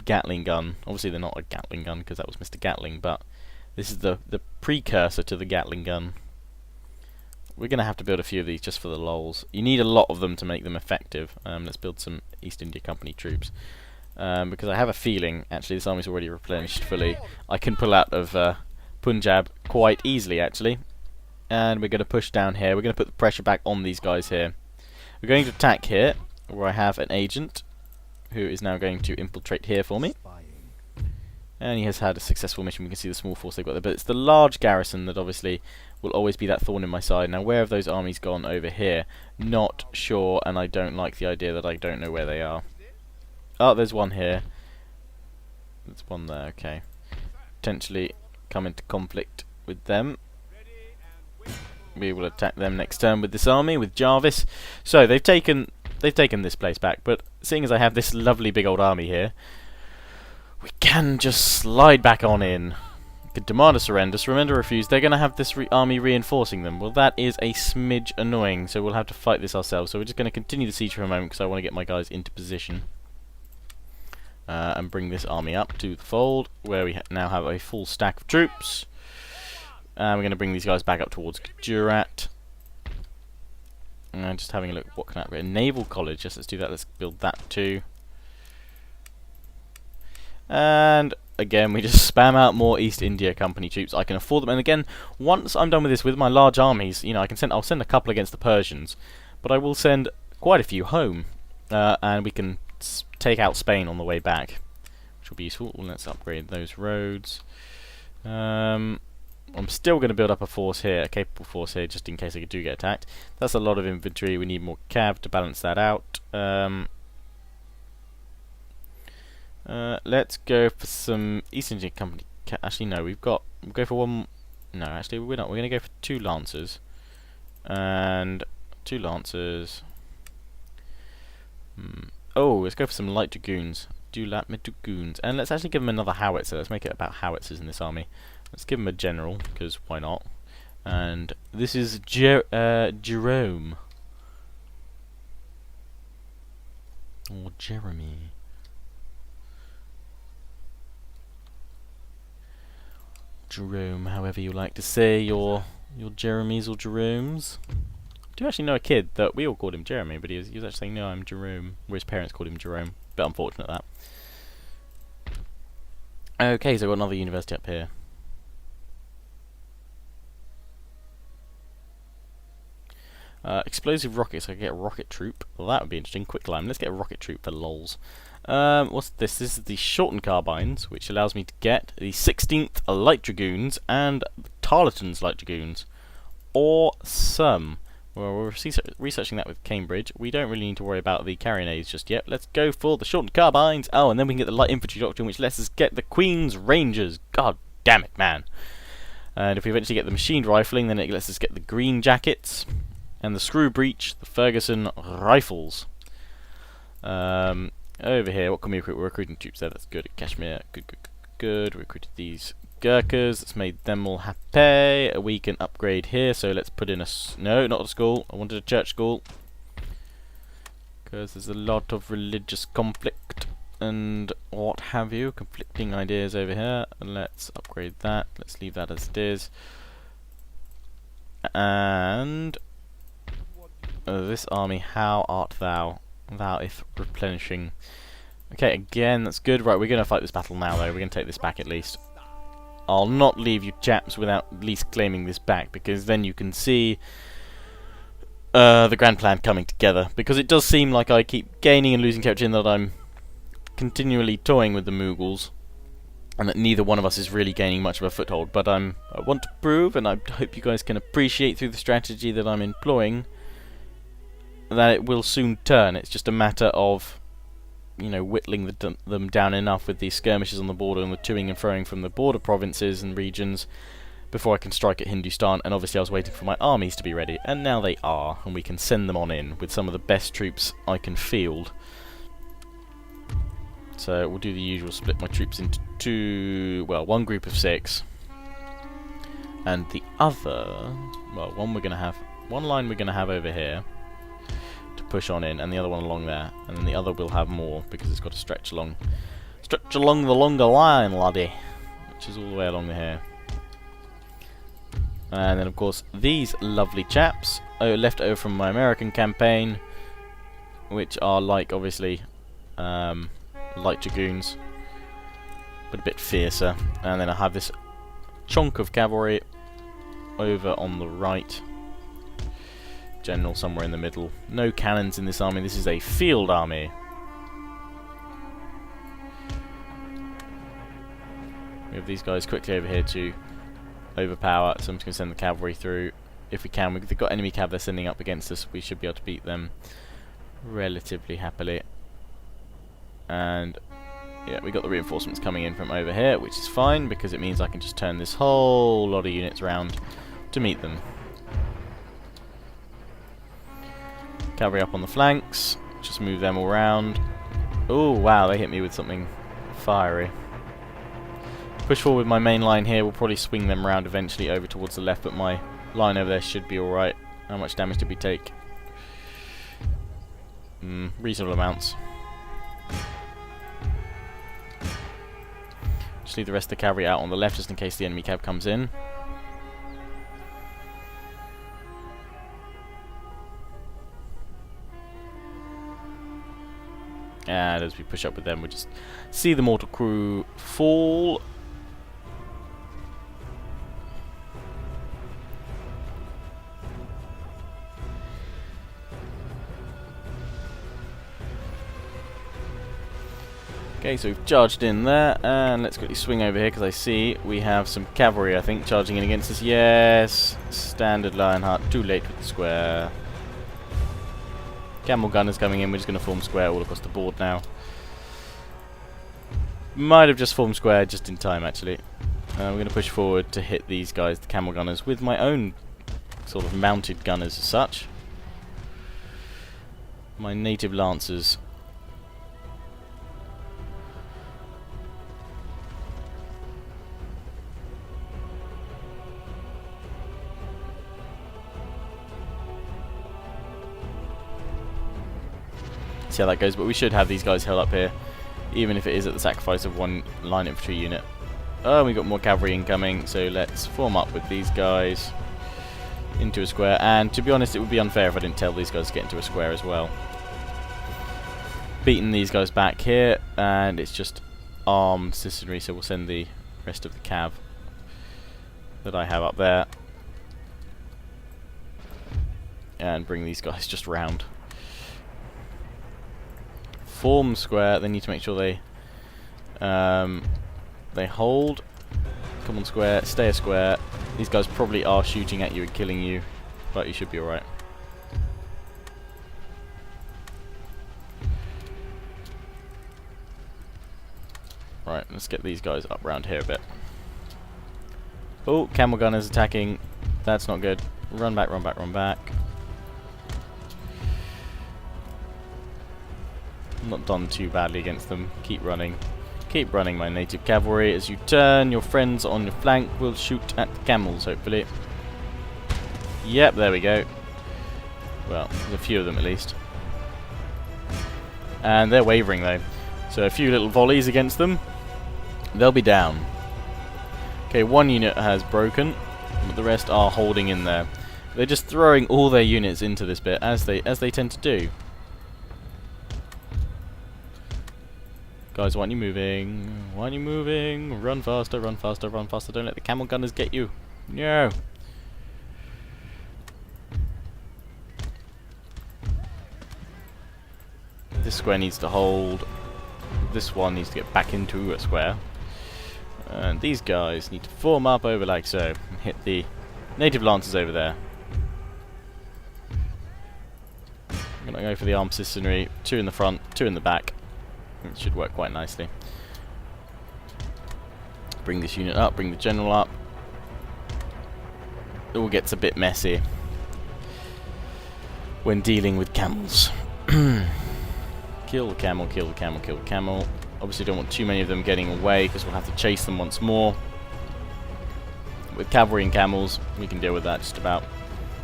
[SPEAKER 1] Gatling gun. Obviously they're not a Gatling gun because that was Mr. Gatling, but This is the precursor to the Gatling gun. We're going to have to build a few of these just for the lols. You need a lot of them to make them effective. Let's build some East India Company troops. Because I have a feeling, actually, this army's already replenished fully. I can pull out of Punjab quite easily, actually. And we're going to push down here. We're going to put the pressure back on these guys here. We're going to attack here, where I have an agent who is now going to infiltrate here for me. And he has had a successful mission. We can see the small force they've got there. But it's the large garrison that obviously will always be that thorn in my side. Now, where have those armies gone over here? Not sure, and I don't like the idea that I don't know where they are. Oh, there's one here. There's one there, okay. Potentially come into conflict with them. We will attack them next turn with this army, with Jarvis. So, they've taken this place back, but seeing as I have this lovely big old army here, we can just slide back on in. We can demand a surrender. Surrender refused. They're going to have this army reinforcing them. Well, that is a smidge annoying, so we'll have to fight this ourselves. So we're just going to continue the siege for a moment because I want to get my guys into position. And bring this army up to the fold, where we now have a full stack of troops. And we're going to bring these guys back up towards Gujarat. And just having a look, what can I... A naval college, yes, let's do that. Let's build that too. And again, we just spam out more East India Company troops. I can afford them. And again, once I'm done with this, with my large armies, you know, I'll send a couple against the Persians, but I will send quite a few home, and we can take out Spain on the way back, which will be useful. Well, let's upgrade those roads. I'm still going to build up a force here, a capable force here, just in case I do get attacked. That's a lot of infantry. We need more cav to balance that out. Let's go for some East India Company. Actually, no, we'll go for one. No, actually, we're not. We're going to go for 2 lancers. And 2 lancers. Oh, let's go for some light dragoons. Dragoons. And let's actually give them another howitzer. Let's make it about howitzers in this army. Let's give them a general, because why not? And this is Jerome. Or Jeremy. Jerome, however you like to say your Jeremys or Jeromes. I do actually know a kid that we all called him Jeremy, but he was actually saying, no, I'm Jerome, where his parents called him Jerome. Bit unfortunate, that. Okay, so we've got another university up here. Explosive rockets, I can get a rocket troop. Well, that would be interesting. Quick climb. Let's get a rocket troop for lols. What's this? This is the shortened carbines, which allows me to get the 16th Light Dragoons and Tarleton's Light Dragoons. Awesome. Well, we're researching that with Cambridge. We don't really need to worry about the carronades just yet. Let's go for the shortened carbines. Oh, and then we can get the light infantry doctrine, which lets us get the Queen's Rangers. God damn it, man. And if we eventually get the machined rifling, then it lets us get the green jackets and the screw breech, the Ferguson rifles. Over here, what can we recruit? We're recruiting troops there. That's good. Kashmir, good. We recruited these Gurkhas. That's made them all happy. We can upgrade here. So let's put in a no, not a school. I wanted a church school because there's a lot of religious conflict and what have you. Conflicting ideas over here. Let's upgrade that. Let's leave that as it is. And this army, how art thou? Thou if replenishing. Okay, again, that's good. Right, we're going to fight this battle now, though. We're going to take this back at least. I'll not leave you chaps without at least claiming this back, because then you can see the grand plan coming together. Because it does seem like I keep gaining and losing territory, and that I'm continually toying with the Mughals, and that neither one of us is really gaining much of a foothold. But I want to prove, and I hope you guys can appreciate through the strategy that I'm employing, that it will soon turn. It's just a matter of, you know, whittling them down enough with these skirmishes on the border and the toing and froing from the border provinces and regions before I can strike at Hindustan. And obviously I was waiting for my armies to be ready, and now they are, and we can send them on in with some of the best troops I can field. So we'll do the usual, split my troops into one group of 6, and the other, well, one line we're going to have over here to push on in, and the other one along there, and then the other will have more because it's got to stretch along the longer line, laddie, which is all the way along here. And then of course these lovely chaps left over from my American campaign, which are like obviously light dragoons, but a bit fiercer. And then I have this chunk of cavalry over on the right, general somewhere in the middle. No cannons in this army, this is a field army. We have these guys quickly over here to overpower, so I'm just going to send the cavalry through if we can. They've got enemy cav they're sending up against us, we should be able to beat them relatively happily. And yeah, we got the reinforcements coming in from over here, which is fine because it means I can just turn this whole lot of units around to meet them. Cavalry up on the flanks, just move them all around. Oh wow, they hit me with something fiery. Push forward with my main line here, we'll probably swing them around eventually over towards the left, but my line over there should be alright. How much damage did we take? Reasonable amounts. Just leave the rest of the cavalry out on the left just in case the enemy cav comes in. And as we push up with them, we'll just see the mortal crew fall. Okay, so we've charged in there, and let's quickly swing over here because I see we have some cavalry, I think, charging in against us. Yes, standard Lionheart, too late with the square. Camel gunners coming in, we're just going to form square all across the board now. Might have just formed square just in time, actually. We're going to push forward to hit these guys, the camel gunners, with my own sort of mounted gunners as such. My native lancers. See how that goes, but we should have these guys held up here, even if it is at the sacrifice of one line infantry unit. Oh, we got more cavalry incoming, so let's form up with these guys into a square. And to be honest, it would be unfair if I didn't tell these guys to get into a square as well. Beating these guys back here, and it's just armed citizenry, so we'll send the rest of the cav that I have up there and bring these guys just round. Form square, they need to make sure they hold. Come on square, stay a square. These guys probably are shooting at you and killing you, but you should be alright. Right, let's get these guys up round here a bit. Oh, camel gunners attacking. That's not good. Run back, run back, run back. Not done too badly against them. Keep running. Keep running, my native cavalry. As you turn, your friends on your flank will shoot at the camels, hopefully. Yep, there we go. Well, there's a few of them at least. And they're wavering though. So a few little volleys against them. They'll be down. Okay, one unit has broken, but the rest are holding in there. They're just throwing all their units into this bit, as they tend to do. Guys, why aren't you moving? Why aren't you moving? Run faster, run faster, run faster. Don't let the camel gunners get you. No. This square needs to hold. This one needs to get back into a square. And these guys need to form up over like so. And hit the native lancers over there. I'm going to go for the armed citizenry. 2 in the front, 2 in the back. It should work quite nicely. Bring this unit up, bring the general up. It all gets a bit messy when dealing with camels. Kill the camel, kill the camel, kill the camel. Obviously don't want too many of them getting away because we'll have to chase them once more. With cavalry and camels, we can deal with that just about.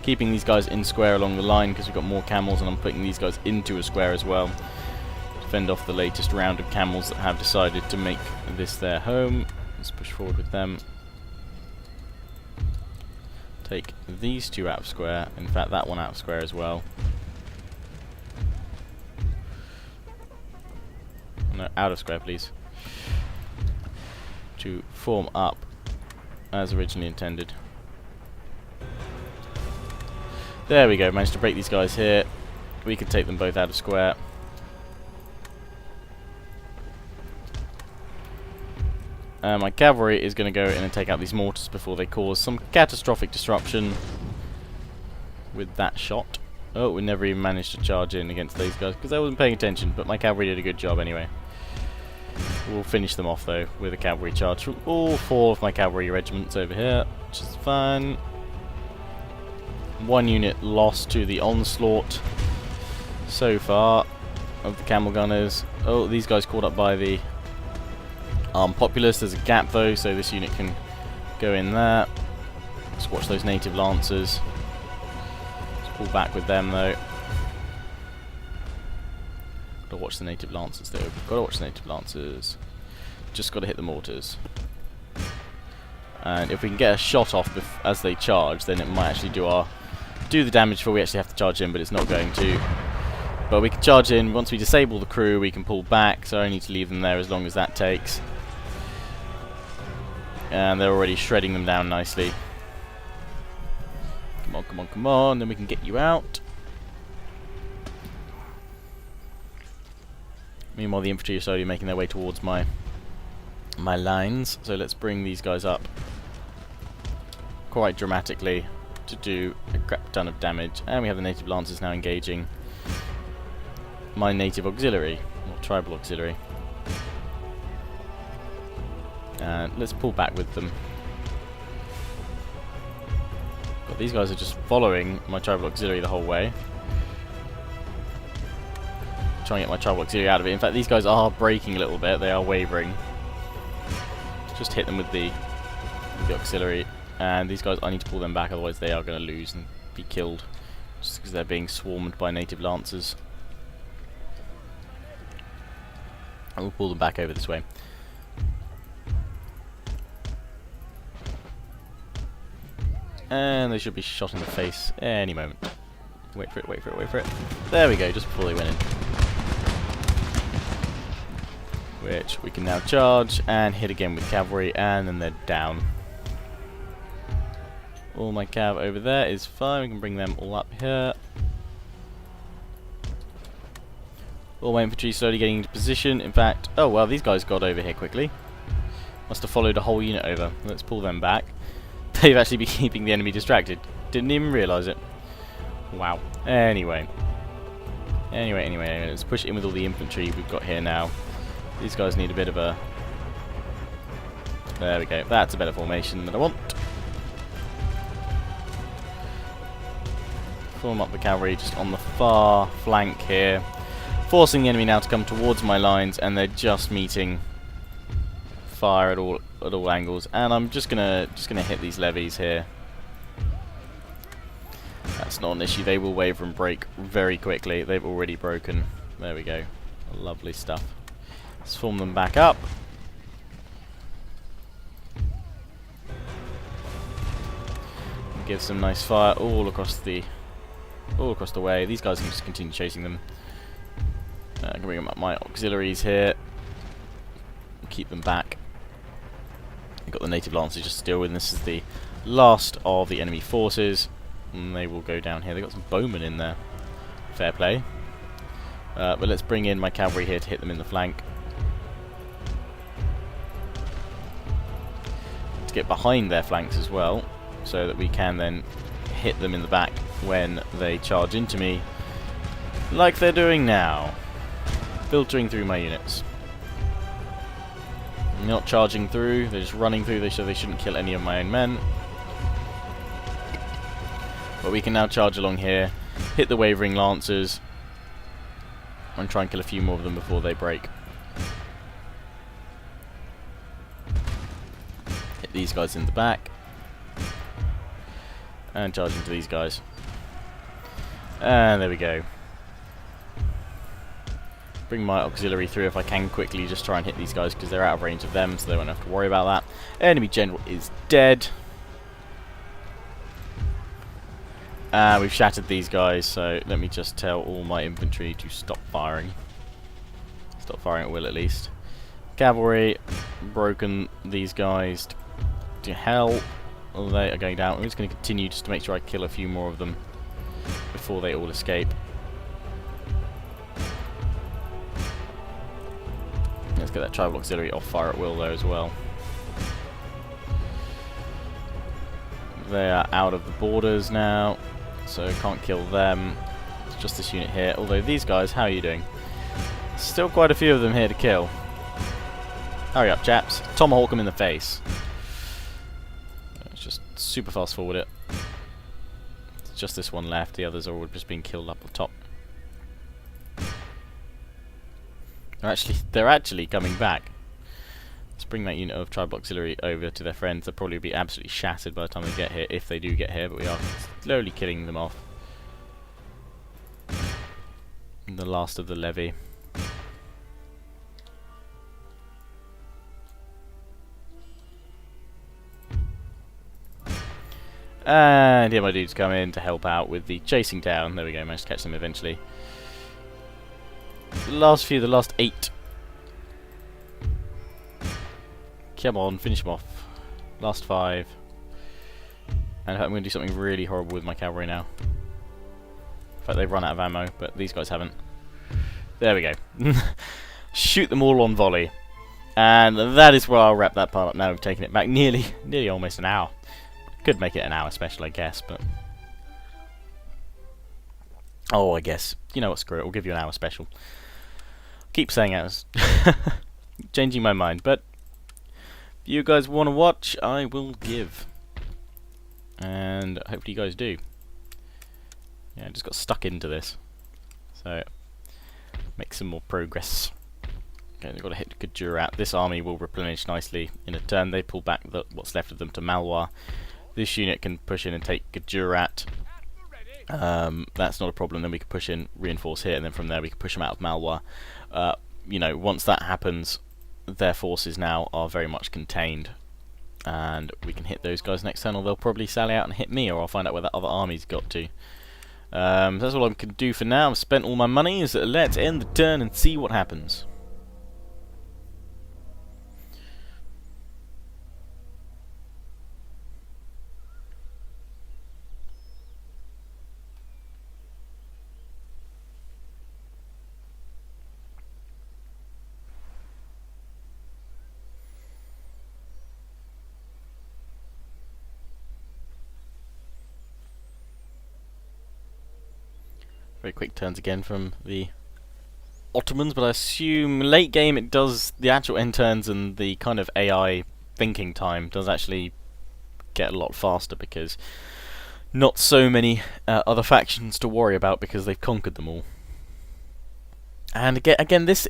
[SPEAKER 1] Keeping these guys in square along the line because we've got more camels, and I'm putting these guys into a square as well. Fend off the latest round of camels that have decided to make this their home. Let's push forward with them. take these two out of square. In fact, that one out of square as well. No, out of square, please. To form up as originally intended. There we go, managed to break these guys here. We can take them both out of square. My cavalry is going to go in and take out these mortars before they cause some catastrophic disruption with that shot. Oh, we never even managed to charge in against these guys because I wasn't paying attention, but my cavalry did a good job anyway. We'll finish them off though with a cavalry charge from all 4 of my cavalry regiments over here, which is fine. 1 unit lost to the onslaught so far of the camel gunners. Oh, these guys caught up by the armed populace. There's a gap though, so this unit can go in there. Let's watch those native lancers. Let's pull back with them though. Gotta watch the native lancers though. Gotta watch the native lancers. Just gotta hit the mortars. And if we can get a shot off as they charge, then it might actually do the damage before we actually have to charge in, but it's not going to. But we can charge in. Once we disable the crew, we can pull back, so I need to leave them there as long as that takes. And they're already shredding them down nicely. Come on, come on, come on, then we can get you out. Meanwhile, the infantry are slowly making their way towards my lines, so let's bring these guys up quite dramatically to do a crap ton of damage. And we have the native lancers now engaging my native auxiliary, or tribal auxiliary. And let's pull back with them. But these guys are just following my tribal auxiliary the whole way. Trying to get my tribal auxiliary out of it. In fact, these guys are breaking a little bit. They are wavering. Just hit them with the auxiliary. And these guys, I need to pull them back, otherwise they are going to lose and be killed. Just because they're being swarmed by native lancers. And we'll pull them back over this way. And they should be shot in the face any moment. Wait for it, wait for it, wait for it. There we go, just before they went in. Which we can now charge and hit again with cavalry, and then they're down. All my cav over there is fine, we can bring them all up here. All my infantry slowly getting into position. In fact, oh well, these guys got over here quickly. Must have followed a whole unit over. Let's pull them back. They've actually been keeping the enemy distracted. Didn't even realise it. Wow. Anyway, let's push in with all the infantry we've got here now. These guys need a bit of a... There we go. That's a better formation than I want. Form up the cavalry just on the far flank here, forcing the enemy now to come towards my lines, and they're just meeting fire at all angles. And I'm just gonna hit these levies here. That's not an issue. They will waver and break very quickly. They've already broken. There we go. Lovely stuff. Let's form them back up. Give some nice fire all across the way. These guys can just continue chasing them. I can bring up my auxiliaries here. Keep them back. I've got the native lancers just to deal with. This is the last of the enemy forces. And they will go down here. They've got some bowmen in there. Fair play. But let's bring in my cavalry here to hit them in the flank. To get behind their flanks as well, so that we can then hit them in the back when they charge into me, like they're doing now. Filtering through my units. Not charging through, they're just running through, so they shouldn't kill any of my own men. But we can now charge along here, hit the wavering lancers, and try and kill a few more of them before they break. Hit these guys in the back. And charge into these guys. And there we go. Bring my auxiliary through if I can quickly, just try and hit these guys because they're out of range of them, so they won't have to worry about that. Enemy general is dead. We've shattered these guys, so let me just tell all my infantry to stop firing. Stop firing at will, at least. Cavalry, broken these guys to hell. They are going down. I'm just going to continue just to make sure I kill a few more of them before they all escape. Let's get that tribal auxiliary off fire at will there as well. They are out of the borders now, so can't kill them. It's just this unit here. Although these guys, how are you doing? Still quite a few of them here to kill. Hurry up, chaps. Tomahawk them in the face. Let's just super fast forward it. It's just this one left. The others are all just being killed up the top. They're actually coming back. Let's bring that unit of tribal auxiliary over to their friends. They'll probably be absolutely shattered by the time they get here, if they do get here, but we are slowly killing them off. And the last of the levy. And here my dudes come in to help out with the chasing down. There we go, managed to catch them eventually. The last 8. Come on, finish them off. Last 5. And I'm going to do something really horrible with my cavalry now. In fact, they've run out of ammo, but these guys haven't. There we go. Shoot them all on volley. And that is where I'll wrap that part up now. We've taken it back nearly almost an hour. Could make it an hour special, I guess, but... Oh, I guess. You know what, screw it. We'll give you an hour special. Keep saying hours. Changing my mind, but... If you guys want to watch, I will give. And hopefully you guys do. Yeah, I just got stuck into this. So, make some more progress. Okay, they've got to hit Gujarat. This army will replenish nicely in a turn. They pull back what's left of them to Malwa. This unit can push in and take Gujarat. That's not a problem. Then we can push in, reinforce here, and then from there we can push them out of Malwa. You know, once that happens, their forces now are very much contained, and we can hit those guys next turn, or they'll probably sally out and hit me, or I'll find out where that other army's got to. That's all I can do for now. I've spent all my money, so let's end the turn and see what happens. Very quick turns again from the Ottomans, but I assume late game it does, the actual end turns and the kind of AI thinking time does actually get a lot faster, because not so many other factions to worry about because they've conquered them all. And again, this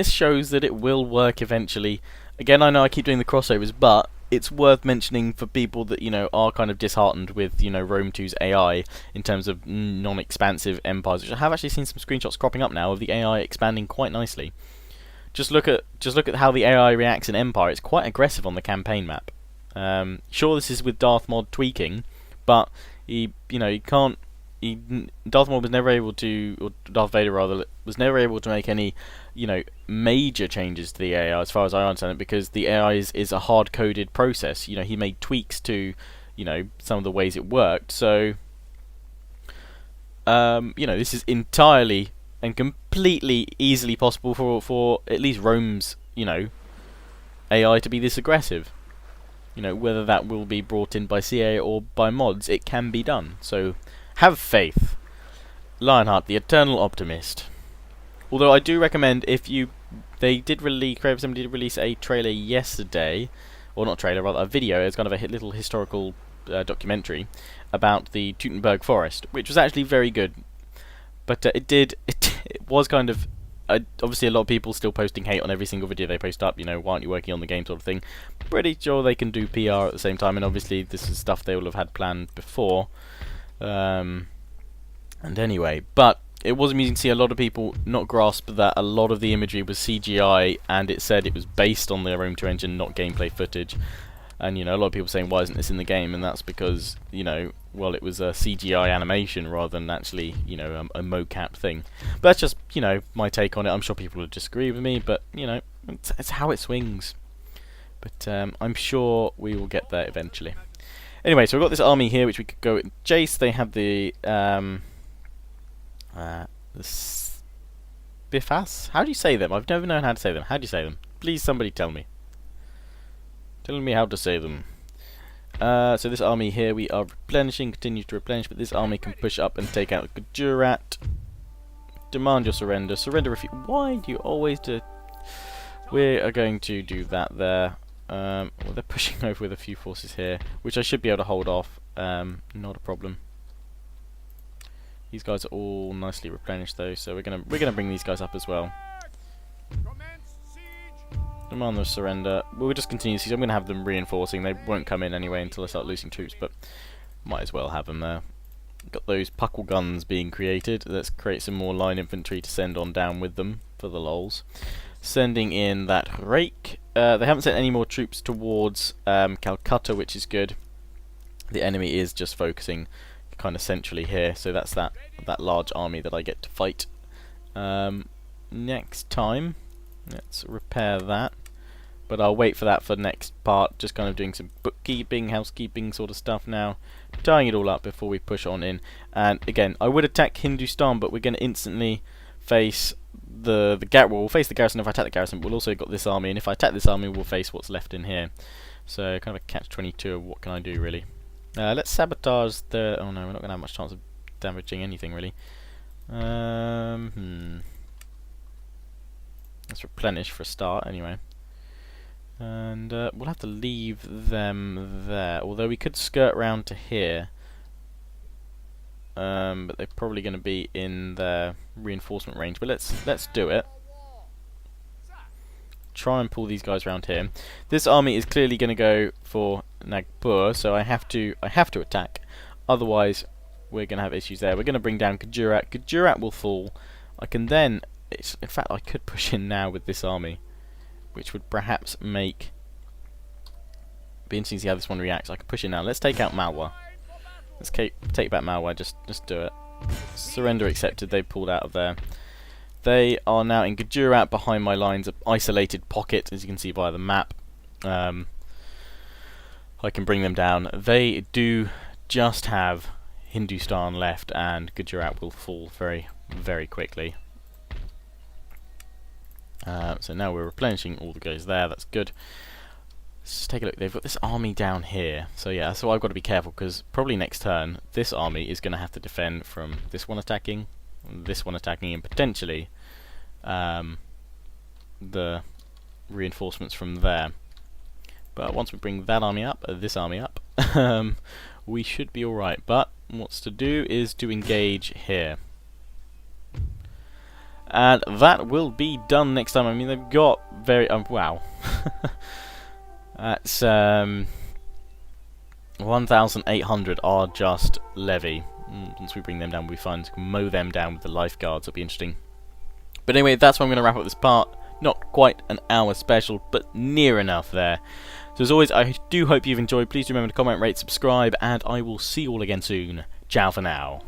[SPEAKER 1] shows that it will work eventually. Again, I know I keep doing the crossovers, but it's worth mentioning for people that, you know, are kind of disheartened with, you know, Rome 2's AI in terms of non-expansive empires, which I have actually seen some screenshots cropping up now of the AI expanding quite nicely. Just look at how the AI reacts in Empire. It's quite aggressive on the campaign map. Sure, this is with Darthmod tweaking, but Darthmod was never able to, or Darth Vader rather, was never able to make any, you know, major changes to the AI as far as I understand it, because the AI is a hard-coded process. You know, he made tweaks to, you know, some of the ways it worked. So, you know, this is entirely and completely easily possible for at least Rome's, you know, AI to be this aggressive. You know, whether that will be brought in by CA or by mods, it can be done. So, have faith. Lionheart, the eternal optimist. Although I do recommend, they did release, Crave 70 did release a trailer yesterday, or not trailer, rather a video. It's kind of a little historical documentary about the Teutoburg Forest, which was actually very good. But it was kind of, obviously a lot of people still posting hate on every single video they post up, you know, why aren't you working on the game sort of thing. Pretty sure they can do PR at the same time, and obviously this is stuff they will have had planned before. And anyway, but it was amusing to see a lot of people not grasp that a lot of the imagery was CGI, and it said it was based on the Rome 2 engine, not gameplay footage. And, you know, a lot of people saying, why isn't this in the game? And that's because, you know, well, it was a CGI animation rather than actually, you know, a mocap thing. But that's just, you know, my take on it. I'm sure people will disagree with me, but, you know, it's how it swings. But I'm sure we will get there eventually. Anyway, so we've got this army here, which we could go and chase. They have the Bifas? How do you say them? I've never known how to say them. How do you say them? Please, somebody tell me. Tell me how to say them. So this army here, we are replenishing, continue to replenish, but this army can push up and take out Gujarat. Demand your surrender. Surrender if you... Why do you always do... We are going to do that there. Well, they're pushing over with a few forces here, which I should be able to hold off. Not a problem. These guys are all nicely replenished though, so we're gonna bring these guys up as well. Demand their surrender. We'll just continue to see. I'm going to have them reinforcing. They won't come in anyway until I start losing troops, but might as well have them there. Got those puckle guns being created. Let's create some more line infantry to send on down with them for the lols. Sending in that rake. They haven't sent any more troops towards Calcutta, which is good. The enemy is just focusing kind of centrally here, so that's that large army that I get to fight. Next time, let's repair that. But I'll wait for that for next part, just kind of doing some bookkeeping, housekeeping sort of stuff now, tying it all up before we push on in. And again, I would attack Hindustan, but we're going to instantly face the we'll face the garrison if I attack the garrison, but we'll also got this army, and if I attack this army, we'll face what's left in here. So kind of a catch-22 of what can I do, really. Let's sabotage the... Oh no, we're not going to have much chance of damaging anything, really. Let's replenish for a start, anyway. And we'll have to leave them there, although we could skirt round to here. But they're probably going to be in their reinforcement range. But let's do it. Try and pull these guys around here. This army is clearly going to go for Nagpur, so I have to attack. Otherwise, we're going to have issues there. We're going to bring down Gujarat. Gujarat will fall. I can then, in fact, I could push in now with this army, which would perhaps make... Be interesting to see how this one reacts. I can push in now. Let's take out Malwa. Let's take back Malwa. Just do it. Surrender accepted. They pulled out of there. They are now in Gujarat behind my lines, an isolated pocket, as you can see by the map. I can bring them down. They do just have Hindustan left, and Gujarat will fall very, very quickly. So now we're replenishing all the guys there. That's good. Let's just take a look. They've got this army down here. So yeah, so I've got to be careful, because probably next turn this army is going to have to defend from this one attacking, and potentially the reinforcements from there. But once we bring that army up, this army up, we should be alright. But what's to do is to engage here. And that will be done next time. I mean, they've got very... wow. That's 1,800 are just levy. Once we bring them down, we'll be fine to mow them down with the lifeguards. It'll be interesting. But anyway, that's where I'm going to wrap up this part. Not quite an hour special, but near enough there. So as always, I do hope you've enjoyed. Please do remember to comment, rate, subscribe, and I will see you all again soon. Ciao for now.